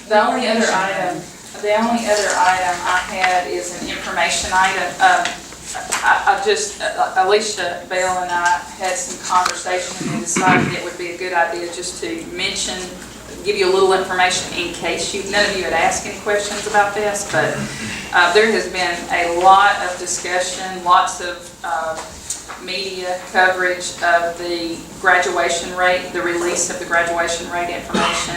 The only other item I had is an information item. Alicia Bell and I had some conversation and decided it would be a good idea just to mention, give you a little information in case none of you had asked any questions about this, but there has been a lot of discussion, lots of media coverage of the graduation rate, the release of the graduation rate information.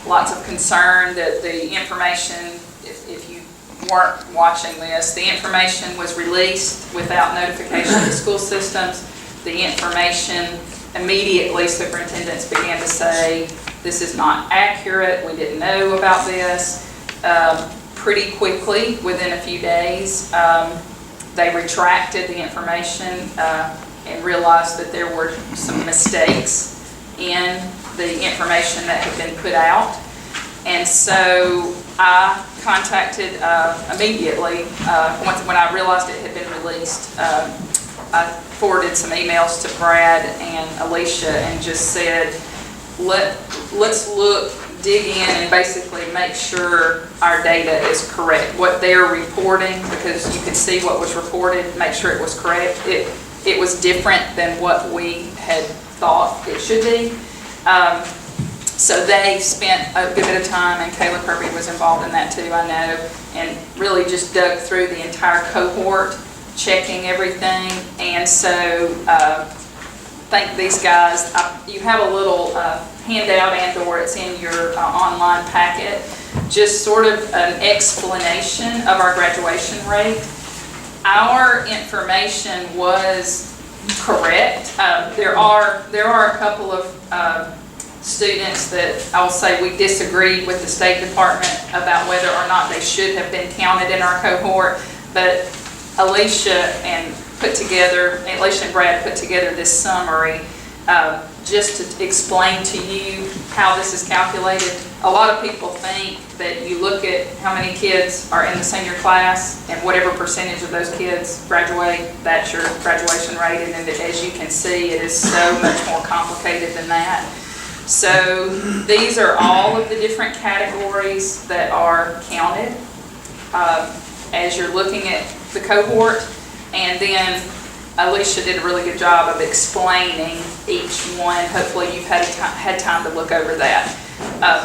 Lots of concern that the information, if you weren't watching this, the information was released without notification of the school systems. The information, immediately superintendents began to say, this is not accurate, we didn't know about this. Pretty quickly, within a few days, they retracted the information and realized that there were some mistakes in the information that had been put out. And so I contacted immediately, when I realized it had been released, I forwarded some emails to Brad and Alicia and just said, let's dig in and basically make sure our data is correct. What they're reporting, because you could see what was reported, make sure it was correct. It was different than what we had thought it should be. So they spent a good bit of time, and Kayla Kirby was involved in that too, I know, and really just dug through the entire cohort, checking everything. And so thank these guys. You have a little handout and/or it's in your online packet, just sort of an explanation of our graduation rate. Our information was correct. There are a couple of students that I'll say we disagreed with the State Department about whether or not they should have been counted in our cohort, but Alicia and Brad put together this summary just to explain to you how this is calculated. A lot of people think that you look at how many kids are in the senior class and whatever percentage of those kids graduate, that's your graduation rate, and as you can see, it is so much more complicated than that. So these are all of the different categories that are counted as you're looking at the cohort. And then Alicia did a really good job of explaining each one. Hopefully you've had time to look over that.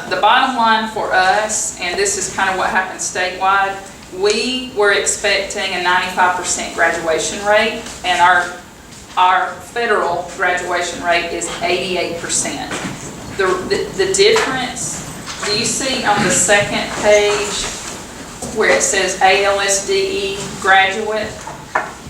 The bottom line for us, and this is kind of what happened statewide, we were expecting a 95% graduation rate, and our federal graduation rate is 88%. The difference, do you see on the second page where it says ALSDE graduate?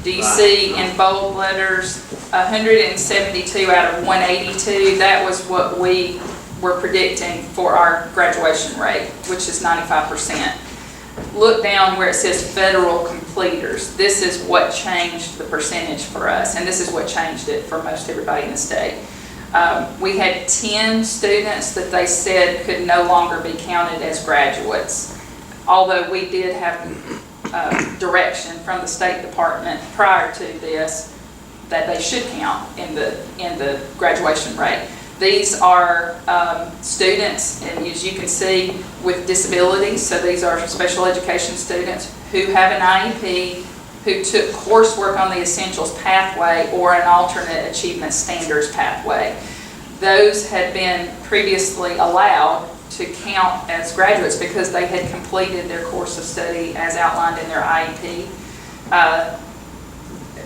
Do you see in bold letters 172 out of 182? That was what we were predicting for our graduation rate, which is 95%. Look down where it says federal completers. This is what changed the percentage for us, and this is what changed it for most everybody in the state. We had 10 students that they said could no longer be counted as graduates, although we did have direction from the State Department prior to this that they should count in the graduation rate. These are students, and as you can see, with disabilities. So these are special education students who have an IEP, who took coursework on the Essentials pathway or an alternate achievement standards pathway. Those had been previously allowed to count as graduates because they had completed their course of study as outlined in their IEP.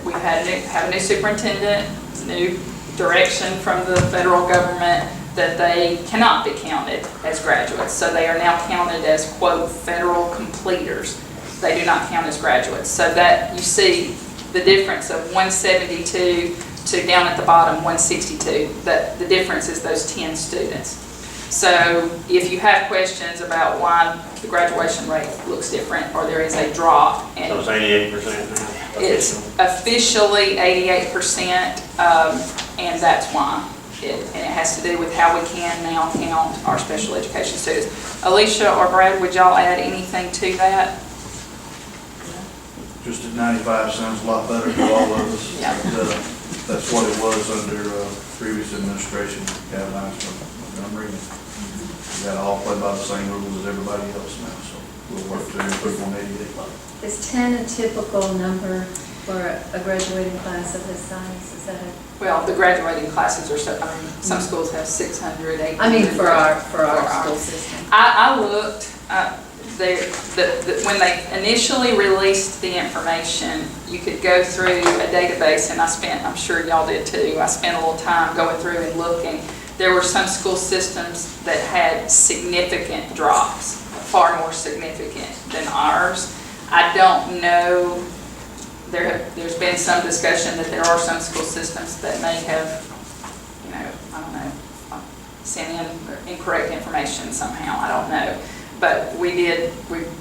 We have a new superintendent, new direction from the federal government that they cannot be counted as graduates. So they are now counted as, quote, federal completers. They do not count as graduates. So that you see the difference of 172 to down at the bottom 162. That the difference is those 10 students. So if you have questions about why the graduation rate looks different or there is a drop, and so it's 88% now. It's officially 88%, and that's why. And it has to do with how we can now count our special education students. Alicia or Brad, would y'all add anything to that? Just at 95 sounds a lot better for all of us. Yeah. That's what it was under previous administration, guidelines from Montgomery. We got to all play by the same rules as everybody else now, so we'll work to improve on 88. Is 10 a typical number for a graduating class of this size? Is that a? Well, the graduating classes are so, I mean, some schools have 600, 800. I mean, for our school system. I looked, when they initially released the information, you could go through a database, and I'm sure y'all did too, I spent a little time going through and looking. There were some school systems that had significant drops, far more significant than ours. I don't know, there's been some discussion that there are some school systems that may have, I don't know, sent in incorrect information somehow, I don't know. But we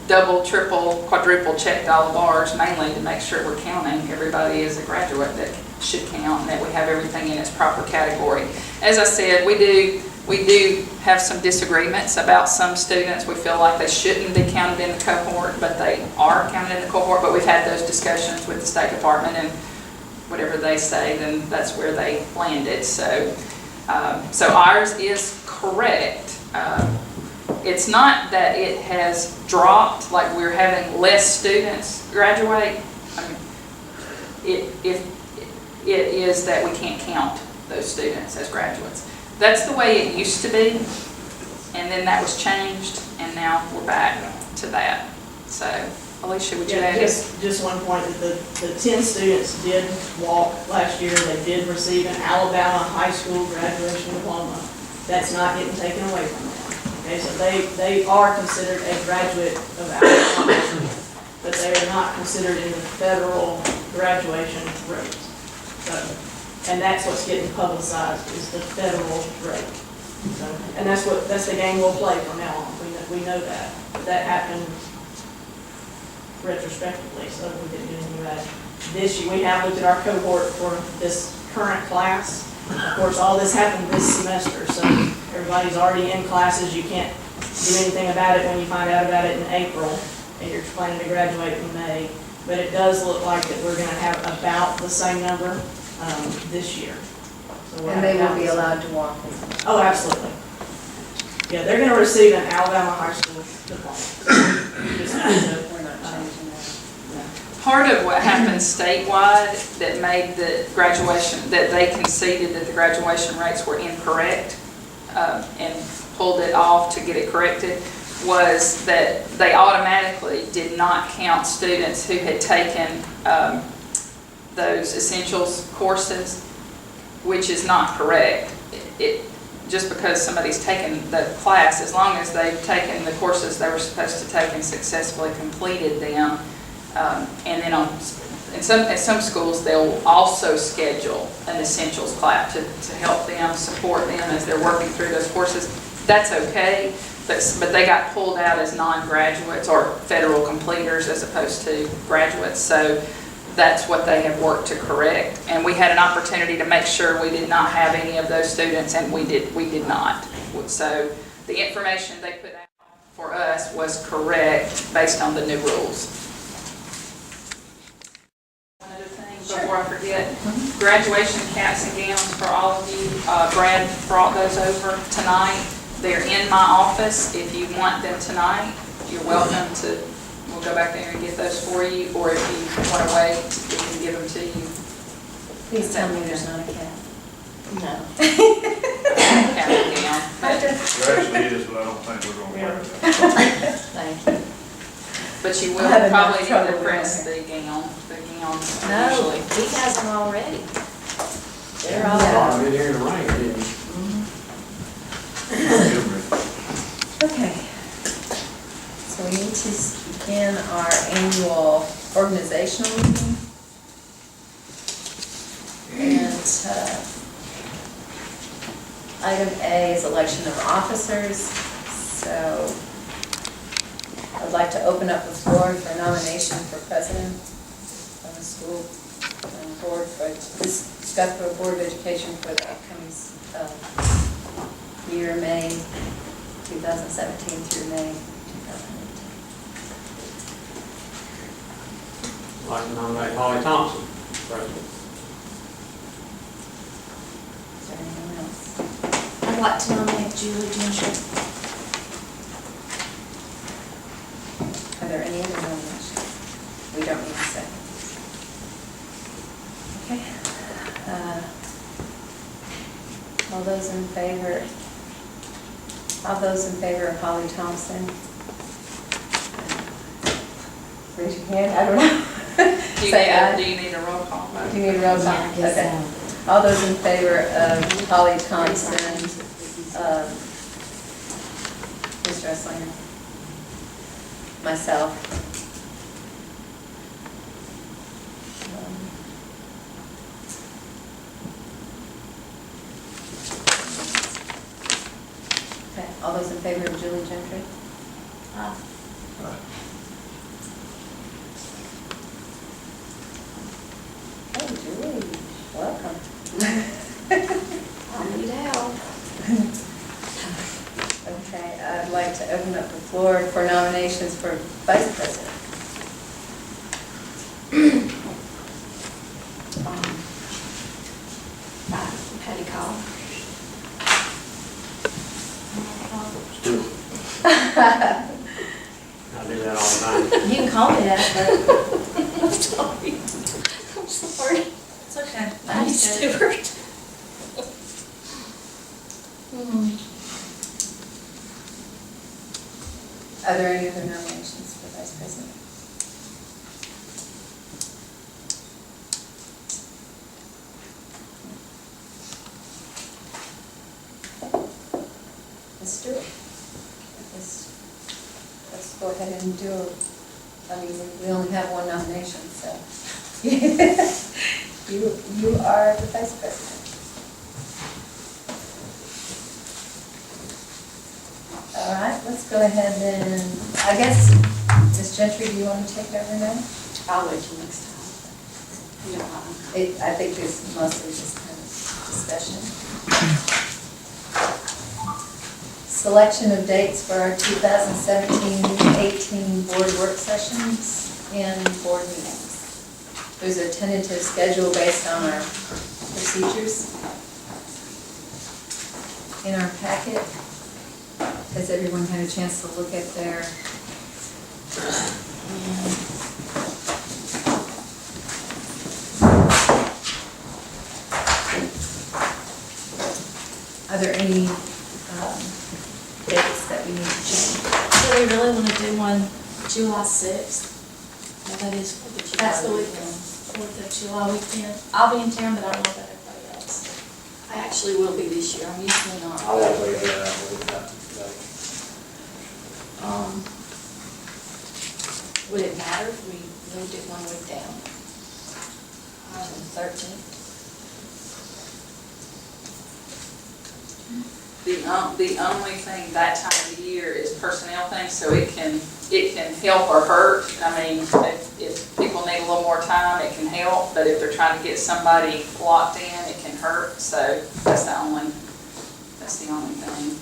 double, triple, quadruple checked all of ours, mainly to make sure we're counting everybody as a graduate that should count and that we have everything in its proper category. As I said, we do have some disagreements about some students. We feel like they shouldn't be counted in the cohort, but they are counted in the cohort. But we've had those discussions with the State Department, and whatever they say, then that's where they landed. So ours is correct. It's not that it has dropped, like we're having less students graduate. I mean, it is that we can't count those students as graduates. That's the way it used to be, and then that was changed, and now we're back to that. So, Alicia, would you add? Just one point, that the 10 students did walk last year. They did receive an Alabama high school graduation diploma. That's not getting taken away from them. Okay, so they are considered a graduate of Alabama, but they are not considered in the federal graduation rate. So, and that's what's getting publicized, is the federal rate. So, and that's the game we'll play from now on. We know that. But that happened retrospectively, so we didn't do anything about it. This year, we have looked at our cohort for this current class. Of course, all this happened this semester, so everybody's already in classes. You can't do anything about it when you find out about it in April, and you're planning to graduate in May. But it does look like that we're going to have about the same number this year. So And they will be allowed to walk. Oh, absolutely. Yeah, they're going to receive an Alabama high school diploma. We're not changing that. Part of what happened statewide that made the graduation, that they conceded that the graduation rates were incorrect and pulled it off to get it corrected, was that they automatically did not count students who had taken those essentials courses, which is not correct. Just because somebody's taken the class, as long as they've taken the courses they were supposed to take and successfully completed them, and then at some schools they'll also schedule an essentials class to help them, support them as they're working through those courses. That's okay, but they got pulled out as non-graduates or federal completers as opposed to graduates. So that's what they have worked to correct. And we had an opportunity to make sure we did not have any of those students, and we did not. So the information they put out for us was correct based on the new rules. One other thing before I forget, graduation caps and gowns for all of you. Brad brought those over tonight. They're in my office. If you want them tonight, you're welcome to. We'll go back there and get those for you, or if you want to wait, we can give them to you. Please tell me there's not a cat. No. Cap and gown. There actually is, but I don't think we're going to wear it. Thank you. But you I will have enough probably need trouble to with press my the gown. The gowns No, usually. he has them already. They're all Yeah. out. I've been here in the rain, didn't you? Okay. So we need to begin our annual organizational meeting. And item A is election of officers. So I'd like to open up the floor for nomination for president of the school board for this Scottsboro Board of Education for the upcoming year, May 2017 through May 2018. I'd like to nominate Holly Thompson, president. like to nominate Julie Gentry. Are there any other nominations? We don't need a second. Okay. All those in favor of Holly Thompson? Raise your hand, I don't know. Do Say aye. you need a roll call vote? Do you need a roll call? Yeah, I guess Okay. so. All those in favor of Holly Thompson, Mr. Esslinger? Myself. Okay, all those in favor of Julie Gentry? Oh, Julie, welcome. I'll need help. Okay, I'd like to open up the floor for nominations for vice president. Patty Call. I do that all the time. You can call me that, but. I'm sorry. I'm sorry. It's okay. I'm Stewart. Are there any other nominations for vice president? Let's do it. Let's go ahead and do it. I mean, we only have one nomination, so. You are the vice president. All right, let's go ahead and, I guess, Ms. Gentry, do you want to take it over now? I'll wait till next time. You don't mind. I think it's mostly just kind of discussion. Selection of dates for our 2017-18 board work sessions and board meetings. There's a tentative schedule based on our procedures in our packet. Has everyone had a chance to look at their? Are there any dates that we need to change? So we really want to do one July 6th. Well, that is for the July. That's the weekend, 4th of July weekend. I'll be in town, but I don't know about everybody else. I actually will be this year, I'm usually not. I won't be there that week, that. Would it matter if we moved it 1 week down? On the 13th? The only thing that time of the year is personnel things, so it can help or hurt. I mean, if people need a little more time, it can help, but if they're trying to get somebody locked in, it can hurt, so that's the only thing.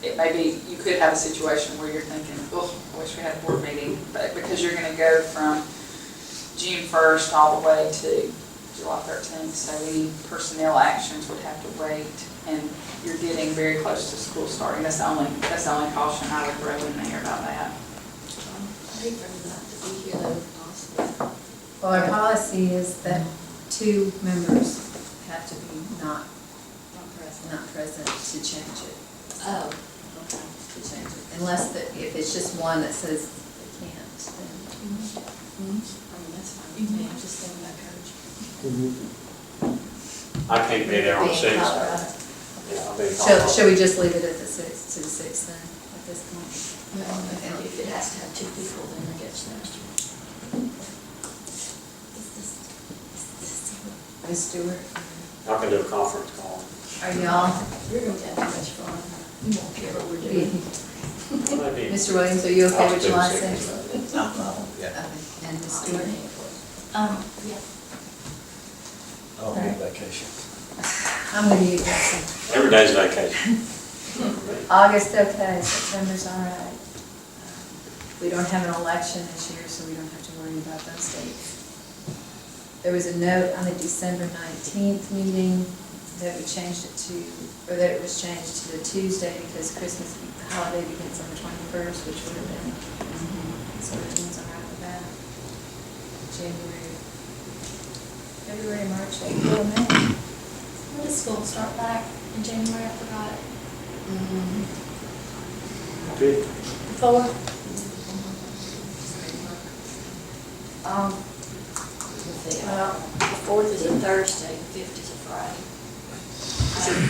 It may be, you could have a situation where you're thinking, oh, I wish we had a board meeting, but because you're gonna go from June 1st all the way to July 13th, so any personnel actions would have to wait, and you're getting very close to school starting. That's the only caution I would throw in there about that. I hate for them not to be here though, if possible. Well, our policy is that 2 members have to be not present to change it. Oh, Okay. To change it, unless if it's just one that says they can't, then. I mean, that's fine. You may have to stand back, coach. I can't be there on the Being 6th. Colorado. Yeah, I'll be in Colorado. Shall we just leave it at the 6th, to the 6th then, at this point? Well, if it has to have 2 people, then I guess next year. Ms. Stewart, I can do a conference call. are y'all, You're going to have too much fun. You won't care what we're doing. Maybe. Mr. Williams, are you okay with July I'll do 6th? 6th. Yeah. Okay, and Ms. Stewart? Yeah. I'll be on vacation. I'm with you, Jason. Every day's vacation. August, okay, September's all right. We don't have an election this year, so we don't have to worry about those dates. there was a note on the December 19th meeting that we changed it to, or that it was changed to the Tuesday because Christmas, the holiday begins on the 21st, which would have been, so it means I'm out of that. January, February, March, April, May. When does school start back in January? I forgot. Good. Four? Well, the fourth is a Thursday, the fifth is a Friday.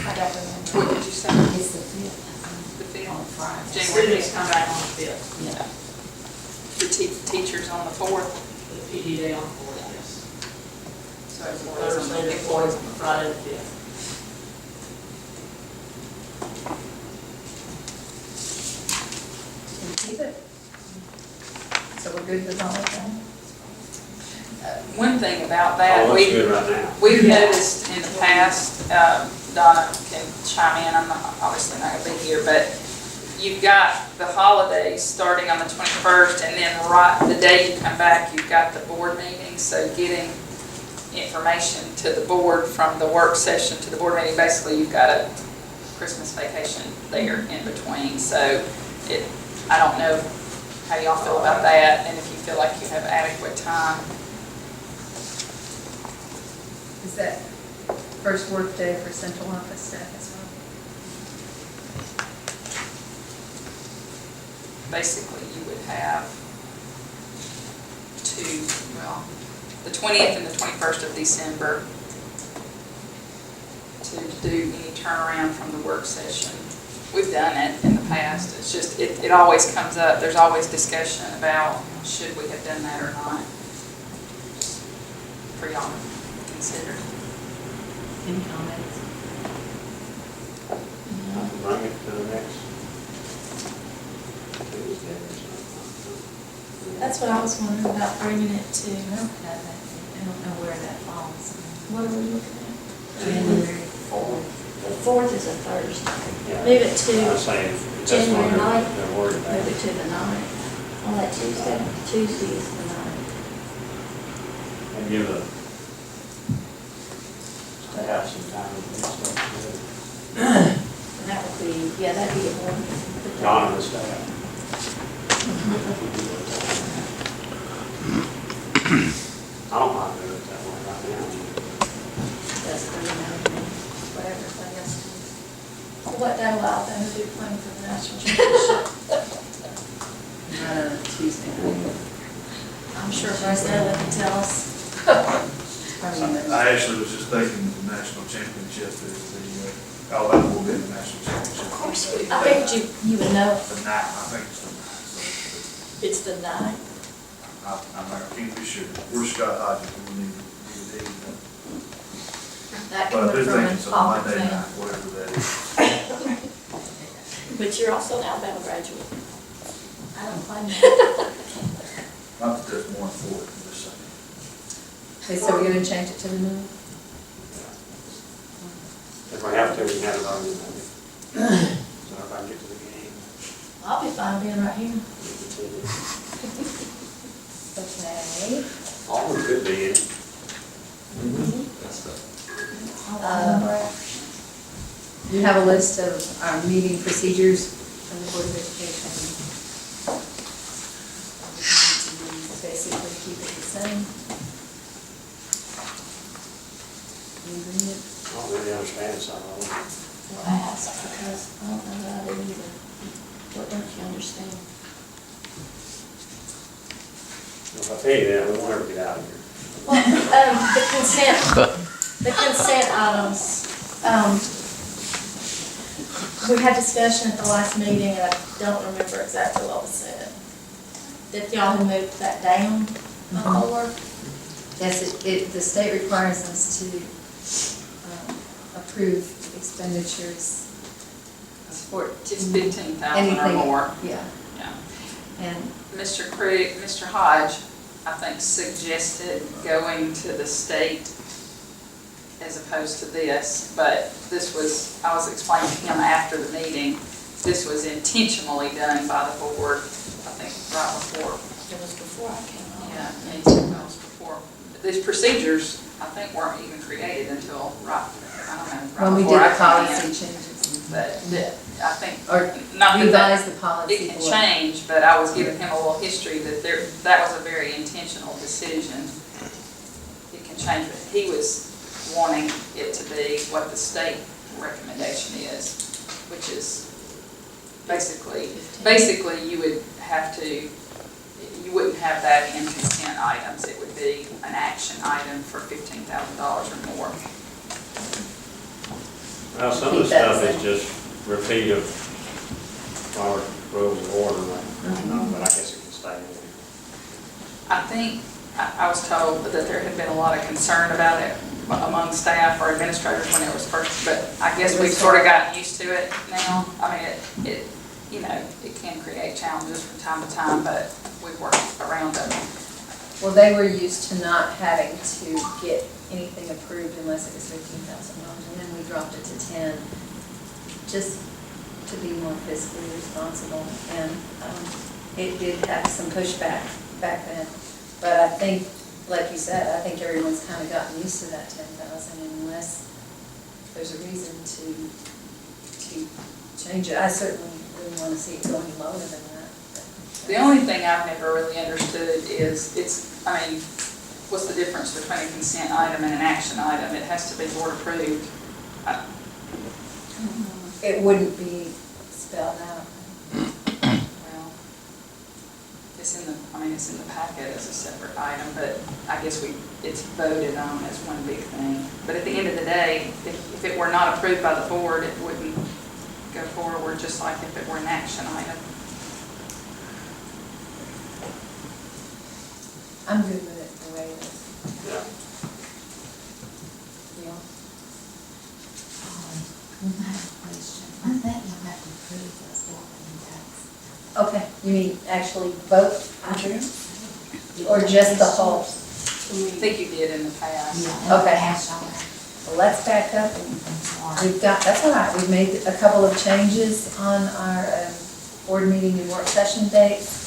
I don't remember. What did you say? It's the fifth. The fifth? On Friday. January Students come back on the fifth, Yeah. The teachers on the 4th. the PD day on the fourth, yes. So Thursday the fourth, Friday the fifth. Can we keep it? So we're good with all of that? One thing about that, Oh, that's good right now. we've noticed in the past, Donna can chime in, I'm obviously not gonna be here, but you've got the holidays starting on the 21st, and then right, the day you come back, you've got the board meeting, so getting information to the board from the work session to the board meeting, basically you've got a Christmas vacation there in between, so I don't know how y'all feel about that, and if you feel like you have adequate time. Is that first work day for central office staff as well? Basically, you would have the 20th and the 21st of December to do any turnaround from the work session. We've done it in the past, it's just, it always comes up, there's always discussion about should we have done that or not. Just for y'all to consider. Any comments? Bring it to the next Tuesday or something. That's what I was wondering about bringing it to, I don't have that. I don't know where that falls. what are we looking at? January. The fourth is a Thursday. Yeah. Move it I was to saying, that's January what 9th. they're worried about. Move it to the 9th. On that Tuesday? Tuesday is the 9th. And give the staff some time to do stuff. And that would be, yeah, that'd be a one. John and the staff. I don't mind doing it that way right now. That's the whatever everybody else does. Well, what day will Alabama do playing for the national championship? Not on a Tuesday night. I'm sure Rosella can tell us. Probably Monday. I actually was just thinking the national championship is Alabama will be in the national championship. Of course, I figured you would know. The night, I think it's the night, so. It's the 9th. I can't be sure. We're Scott Hodges, we need to do That But I can do from think an it's a Auburn Monday fan. night, whatever that is. But you're also an Alabama graduate. I don't claim that. Not that there's more for it, I'm just saying. Okay, so we're gonna change it to the 9th? If we have to, we can have it on the Monday. So if I can get to the game. I'll be fine being right here. Okay. Auburn could be in it. I'll remember it. You have a list of our meeting procedures from the Board of Education. Basically keep it the same. You read it? I don't really understand some of them. Well, I ask because I don't know that I do either. What don't you understand? If I tell you that, we won't ever get out of here. Well, the consent items, we had discussion at the last meeting, and I don't remember exactly what was said. That y'all had moved that down forward? Yes, the state requires us to approve expenditures for It's 15,000 or anything. more. Yeah, Yeah. and Mr. Hodge, I think, suggested going to the state as opposed to this, but this was, I was explaining to him after the meeting, this was intentionally done by the board, I think, right before. It was before I came on. Yeah, 18 months before. these procedures, I think, weren't even created until right, I don't know, When right we before did I the came policy in. changes, But I think, or not that revise that, the policy. it can for- change, but I was giving him a little history that that was a very intentional decision. It can change, but he was wanting it to be what the state recommendation is, which is basically you would have to, you wouldn't have that in consent items. It would be an action item for $15,000 or more. Well, some of the Keep that stuff is same. just repeat of Robert rules of order, but I guess it can stay in there. I think, I was told that there had been a lot of concern about it among staff or administrators when it was first, but I guess we've sort of gotten used to it now. I mean, it you know, it can create challenges from time to time, but we've worked around them. Well, they were used to not having to get anything approved unless it was $15,000, and then we dropped it to 10, just to be more fiscally responsible. And it did have some pushback back then. But I think, like you said, I think everyone's kind of gotten used to that 10,000 unless there's a reason to change it. I certainly wouldn't want to see it going lower than that. The only thing I've never really understood is I mean, what's the difference between a consent item and an action item? It has to be board approved. It wouldn't be spelled out. Well, it's in the packet as a separate item, but I guess it's voted on as one big thing. But at the end of the day, if it were not approved by the board, it wouldn't go forward, just like if it were an action item. I'm good with it the way it is. Yeah. Yeah. I have a question. I think you'll have to prove those property tax. Okay, you mean actually vote, or just the whole? I think you did in the past. Okay. Cash on that. Well, let's back up. I'm sorry. We've got, that's all right, we've made a couple of changes on our board meeting and work session dates.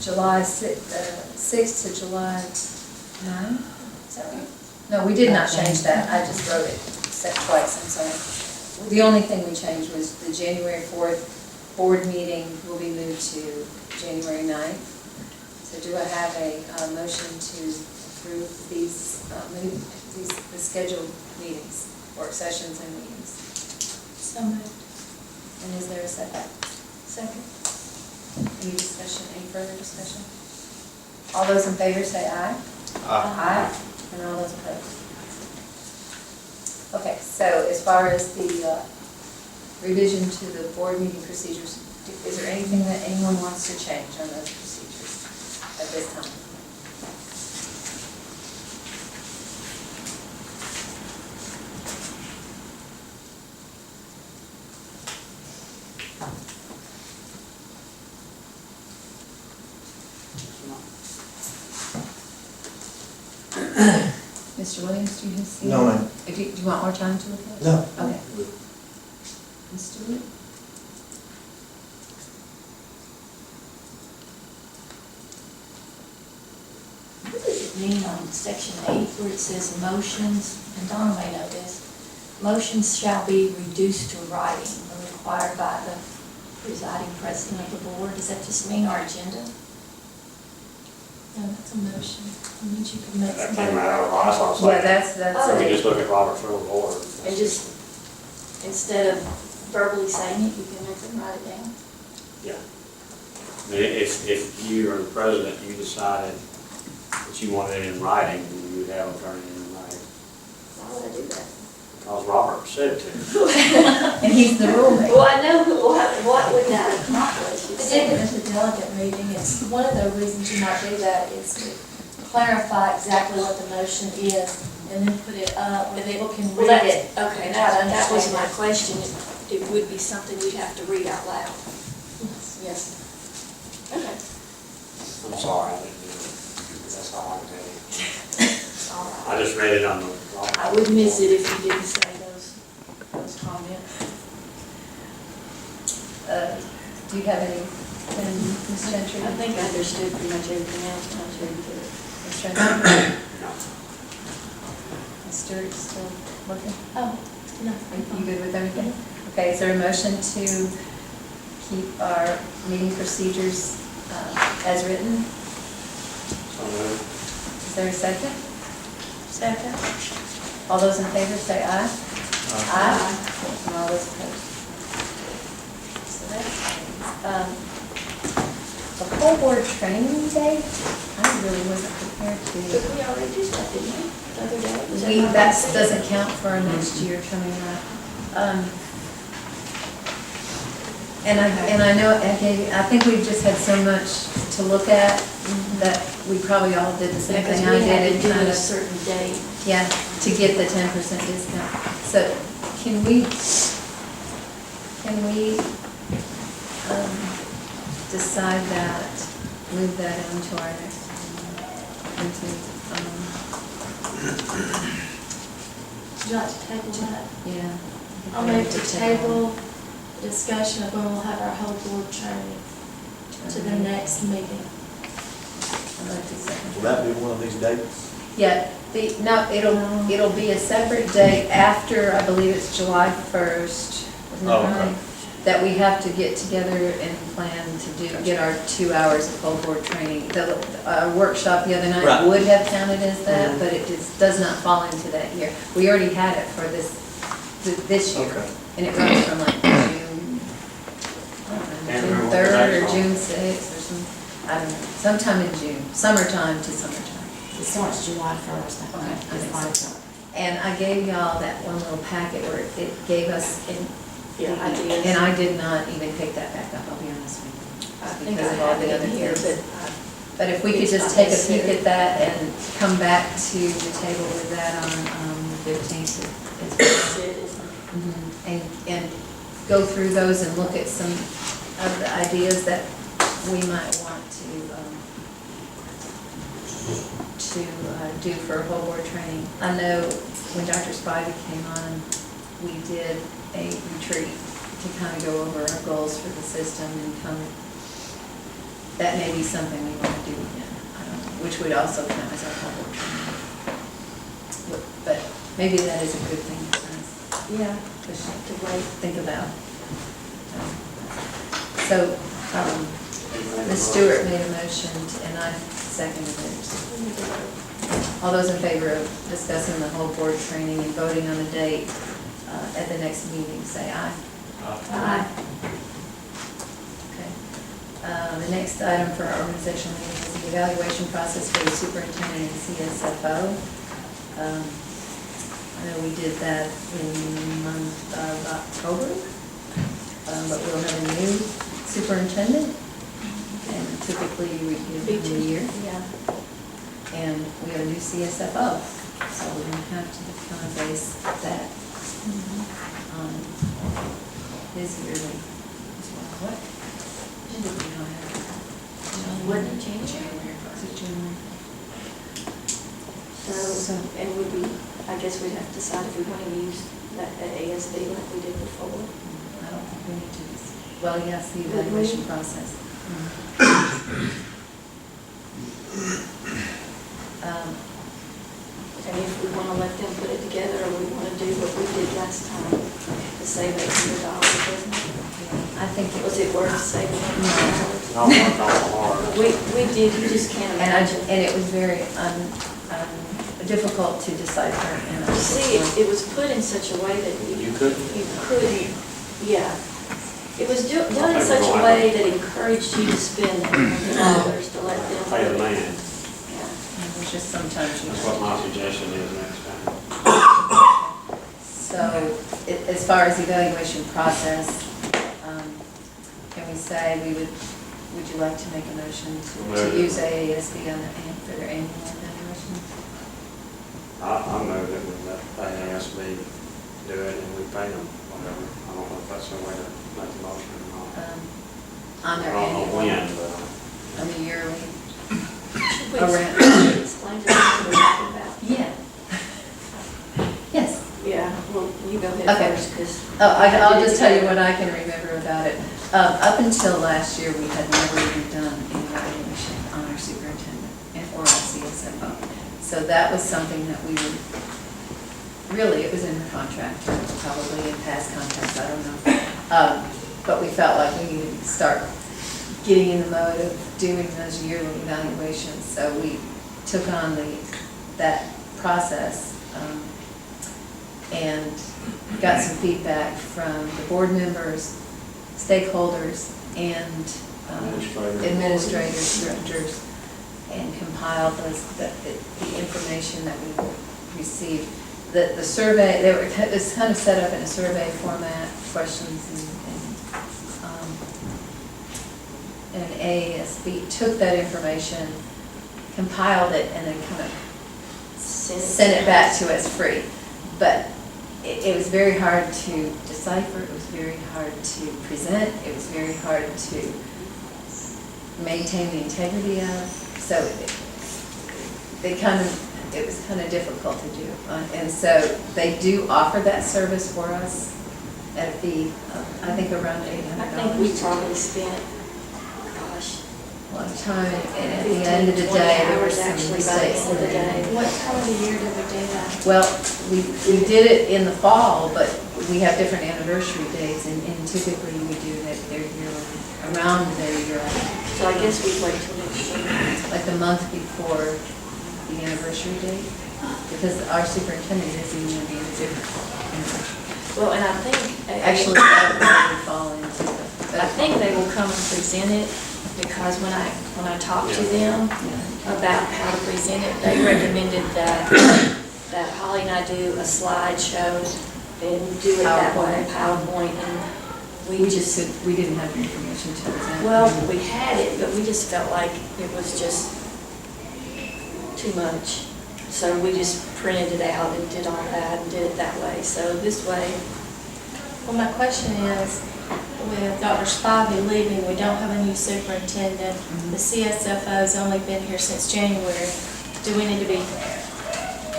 July 6th to July 9th, is that right? No, we did not change that, I just wrote it twice, I'm sorry. The only thing we changed was the January 4th board meeting will be moved to January 9th. So do I have a motion to approve the scheduled meetings, work sessions and meetings? So moved. And is there a second? Second. Any discussion, any further discussion? All those in favor say aye. Aye. And all those opposed? Okay, so as far as the revision to the board meeting procedures, is there anything that anyone wants to change on those procedures at this time? Mr. Williams, do you see? No, ma'am. Do you want more time to look at it? No. Okay. Ms. Stewart? What does it mean on section 8 where it says motions, and Donna may know this, motions shall be reduced to writing or required by the presiding president of the board? Does that just mean our agenda? No, that's a motion. It means you can make That somebody came out of our write. last Yeah, that's. So we just look at Robert's rule of order. And just, instead of verbally saying it, you can make them write it down. Yeah. I mean, if you are the president, you decided that you wanted it in writing, then you would have them turn it in writing. Why would I do that? Because Robert said to. And he's the rulemaker. Well, I know, what would that accomplish? It's different at the delegate meeting, it's, one of the reasons you might do that is to clarify exactly what the motion is, and then put it up, and people can read it. Okay, that was my question, it would be something you'd have to read out loud. Yes. Okay. I'm sorry, I didn't do it. That's all I can tell you. All right. I just read it on the. I would miss it if you didn't say those comments. Do you have any, Ms. Gentry? I think I understood pretty much everything else when I was reading through it. Ms. Gentry? No. Ms. Stewart still working? Oh, no. Are you good with everything? Okay, is there a motion to keep our meeting procedures as written? So moved. Is there a second? Second. All those in favor say aye. Aye. And all those opposed? So that's, the whole board training day, I really wasn't prepared But to. we already did that, didn't we, the other day? Was We, not that last doesn't count for our next year coming up. And I know, I think we've just had so much to look at that we probably all did the same Because thing I we had did. to and do kind it a of- certain day. Yeah, to get the 10% discount. So can we decide that, move that into our next, Would you like to table that? yeah. I'll move to table discussion of when we'll have our whole board training to the next meeting. I'd like to second. Will that be one of these dates? Yeah, no, it'll be a separate day after, I believe it's July 1st, isn't Oh, that okay. right? That we have to get together and plan to get our 2 hours of whole board training. The workshop the other night Right. would have counted as that, Mhm. but it just does not fall into that year. We already had it for this year. Okay. And it runs from like June, I don't know, Can't June remember what the 3rd date's or on. June 6th or some, I don't know, sometime in June, summertime to summertime. It starts July 1st, I Okay, think. I think so. It's And I gave y'all that one little packet where it gave us, Yeah, ideas. and I did not even pick that back up, I'll be honest with you. I think I because of all have the it other in here, things. but But if we could just take a peek at that and come back to the table with that on the 15th. that's it, isn't it? And go through those and look at some of the ideas that we might want to do for whole board training. I know when Dr. Spivey came on, we did a retreat to kind of go over our goals for the system and that may be something we want to do again. I don't know, which would also count as our whole board training. But maybe that is a good thing for us Yeah, to think about. So, Ms. Stewart made a motion and I seconded it. All those in favor of discussing the whole board training and voting on the date at the next meeting, say aye. Aye. Okay. The next item for our organizational meeting is the evaluation process for the superintendent and CSFO. I know we did that in the month of October, but we'll have a new superintendent, and typically we give them a year. Yeah. And we have a new CSFO, so we're going to have to kind of base that on his yearly. What? When did we hire? Wasn't it January? Was it January? So, and I guess we'd have to decide if we want to use that ASB like we did before. I don't think we need to, well, yes, the Would we? evaluation process. And if we want to let them put it together, or we want to do what we did last time, to save $800, wasn't it? I think it Was it worth saving $800? Not working all hard. We did, you just can't imagine. And it was very difficult to decipher. And You see, it was put in such a way that You couldn't? you could, yeah. It was done in such a way that encouraged you to spend $800 to let them. Pay the man. Yeah. It was just sometimes you. That's what my suggestion is next time. So, as far as the evaluation process, can we say would you like to make a motion to use AASB for their annual evaluation? I move that we let ASB do it and we pay them whatever. I don't know if that's the way to make the motion or not. On I their don't know annual, when, but on the yearly? Should we Around. explain to them what we're talking about? Yeah. Yes. Yeah, well, you go Okay. ahead first, because. I'll just tell you what I can remember about it. Up until last year, we had never even done an evaluation on our superintendent or our CSFO. So that was something that we were really, it was in her contract, probably in past contracts, I don't know. But we felt like we needed to start getting in the mode of doing those yearly evaluations. So we took on that process and got some feedback from the board members, stakeholders, and administrators, directors, and compiled the information that we received. The survey, it was kind of set up in a survey format, questions and an AASB took that information, compiled it, and then kind of sent it back to us free. But it was very hard to decipher, it was very hard to present, it was very hard to maintain the integrity of, so it was kind of difficult to do. And so they do offer that service for us at a fee of, I think, around $800. I think we probably spent, gosh, a lot of time, and at the end of the day, there were some mistakes. What time of the year did we do that? Well, we did it in the fall, but we have different anniversary dates, and typically we do that their yearly, around their year, So I guess we wait till next year. like the month before the anniversary date, because our superintendent is even going to be in a different anniversary. Well, and I think. Actually, that would probably fall into the. I think they will come and present it, because when I talked to them about how to present it, they recommended that Holly and I do a slideshow and do it that way, PowerPoint, and we didn't have the information to present. well, we had it, but we just felt like it was just too much. So we just printed it out and did all that and did it that way. So this way. Well, my question is, with Dr. Spivey leaving, we don't have a new superintendent. Mm-hmm. The CSFO's only been here since January. Do we need to be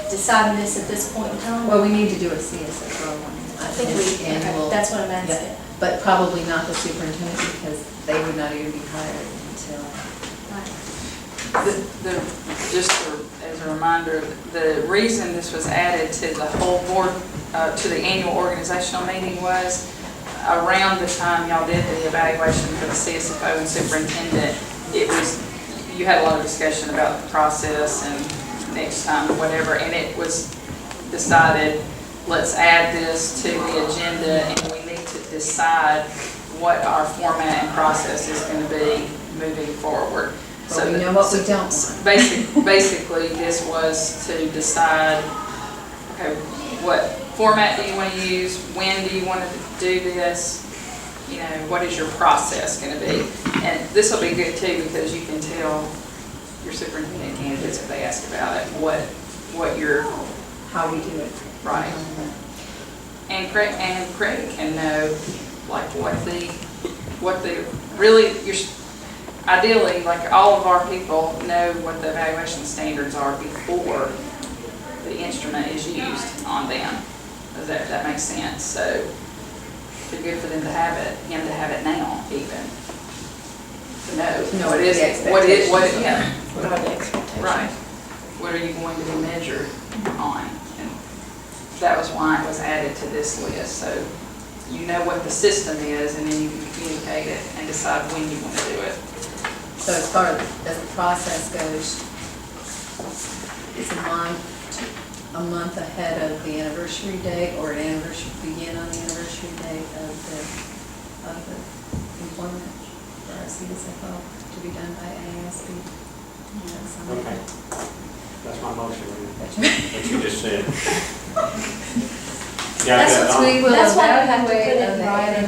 deciding this at this point in time? Well, we need to do a CSFO one. I think okay, that's what I'm asking. Yeah, but probably not the superintendent, because they would not even be hired until. Just as a reminder, the reason this was added to the whole board, to the annual organizational meeting was around the time y'all did the evaluation for the CSFO and superintendent, you had a lot of discussion about the process and next time, whatever, and it was decided, let's add this to the agenda, and we need to decide what our format and process is going to be moving forward. So we know what we don't want. Basically, this was to decide, okay, what format do you want to use? When do you want to do this? You know, what is your process going to be? And this will be good too, because you can tell your superintendent candidates, if they ask about it, what your, How we do it. right. And Craig can know, like, what the really, ideally, like, all of our people know what the evaluation standards are before the instrument is used on them. Does that make sense? So it'd be good for them to have it, him to have it now, even. To know what it is, what What are the expectations? right. What are you going to be measured on? And that was why it was added to this list. So you know what the system is, and then you can communicate it and decide when you want to do it. So as far as the process goes, it's a month ahead of the anniversary date, or an anniversary begin on the anniversary date of the employment for our CSFO to be done by AASB. Okay. That's my motion, what you just said. That's Got We will That's why I have to put evaluate it in on the writing.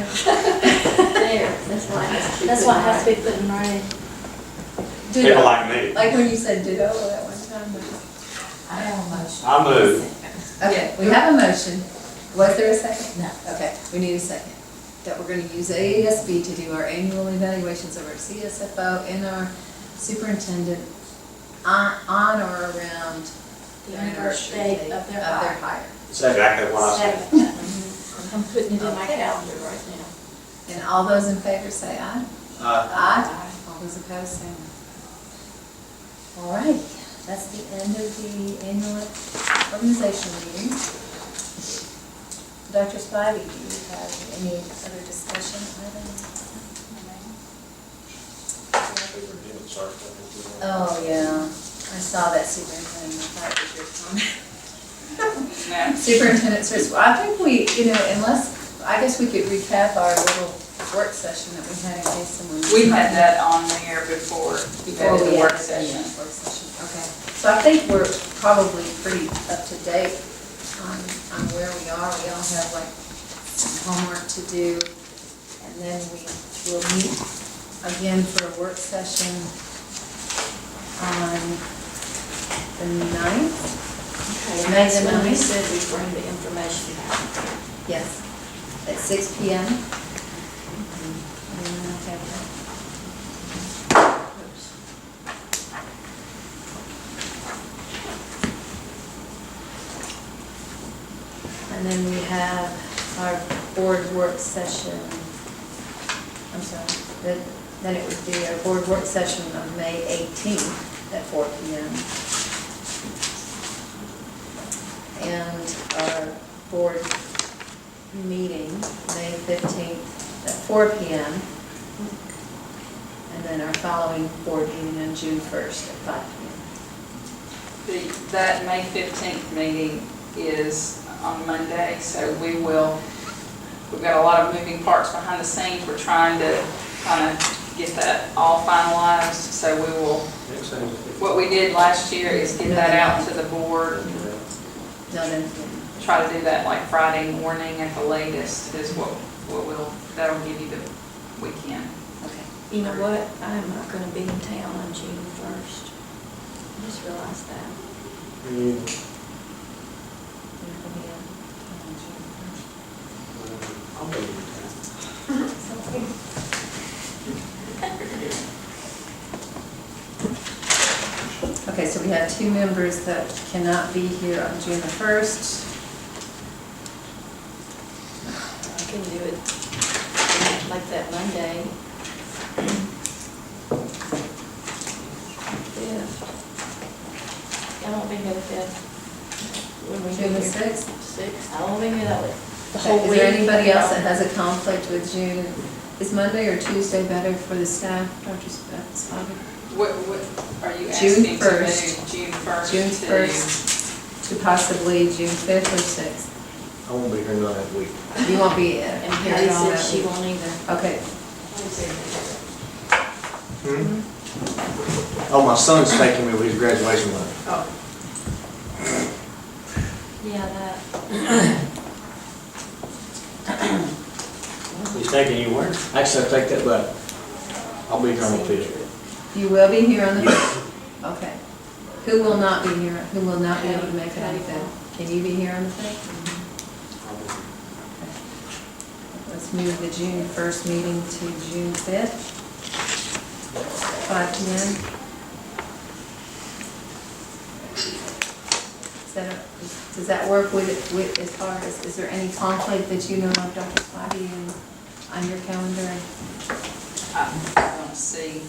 There, that's why it has to be put in writing. that? People like me. Like when you said ditto that one time. I have a motion. I move. Okay, we have a motion. Was there a second? No. Okay, we need a second. That we're going to use AASB to do our annual evaluations of our CSFO and our superintendent on or around The their anniversary anniversary date date of their hire. hire. That's exactly what I said. I'm putting it in my calendar right now. And all those in favor say aye. Aye. All those opposed say no. All right, that's the end of the annual organizational meeting. Dr. Spivey, do you have any other discussion items? Oh, yeah, I saw that superintendent, I thought it was your comment. No. Superintendent search, well, I think we, unless, I guess we could recap our little work session that we had in case someone. We had that on there before we had the work session. Work session, okay. So I think we're probably pretty up to date on where we are. We all have like some homework to do. And then we will meet again for a work session on the 9th. Okay, May that's the when we 9th. said we bring the information back. Yes, at 6 p.m. Okay. And then we have our board work session, I'm sorry, then it would be our board work session of May 18th at 4 p.m. And our board meeting, May 15th at 4 p.m. And then our following board meeting on June 1st at 5 p.m. That May 15th meeting is on Monday, so we've got a lot of moving parts behind the scenes. We're trying to kind of get that all finalized, so we will, what we did last year is get that out to the board. No, then, Try to do that like Friday morning at the latest is what that'll give you the weekend. okay. You know what? I am not gonna be in town on June 1st. I just realized that. I'll be in town. Okay, so we have two members that cannot be here on June the 1st. I can do it like that Monday. Yeah. I won't be here the 5th. When we June the get here. 6th? 6th. I won't be here that week. The Okay, whole is there week. anybody else that has a conflict with June? Is Monday or Tuesday better for the staff, Dr. Spivey? What are you June asking to 1st. move June 1st? June to- 1st to possibly June 5th or 6th? I won't be here none that week. You won't be And here Patty at all said that she week. won't either. Okay. Oh, my son's taking me with his graduation letter. Oh, Yeah, that. He's taking you where? Actually, I take that back. I'll be here on the 5th. You will be here on the 5th? Okay. Who will not be here, who will not be able to make it on the 5th? Can you be here on the 5th? Let's move the June 1st meeting to June 5th, 5 p.m. Does that work with, as far as, is there any conflict that you know of, Dr. Spivey, on your calendar? I don't see.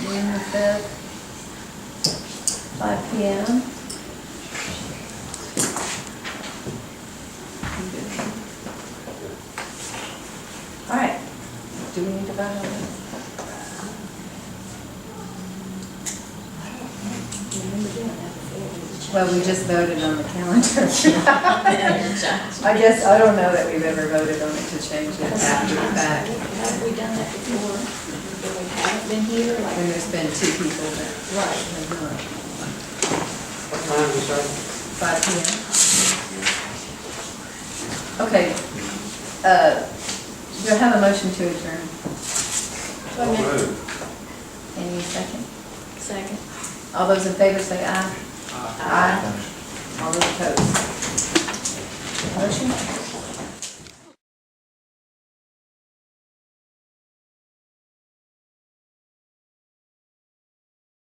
June the 5th, 5 p.m. All right, do we need to vote on this? Remember doing that before. Well, we just voted on the calendar. I guess, I don't know that we've ever voted on it to change it after the fact. Have we done that before? When we haven't been here, like. When there's been two people that Right. have not. What time is it, sir? 5 p.m. Okay, do I have a motion to adjourn? Any second? Second. All those in favor say aye. Aye. All those opposed? Motion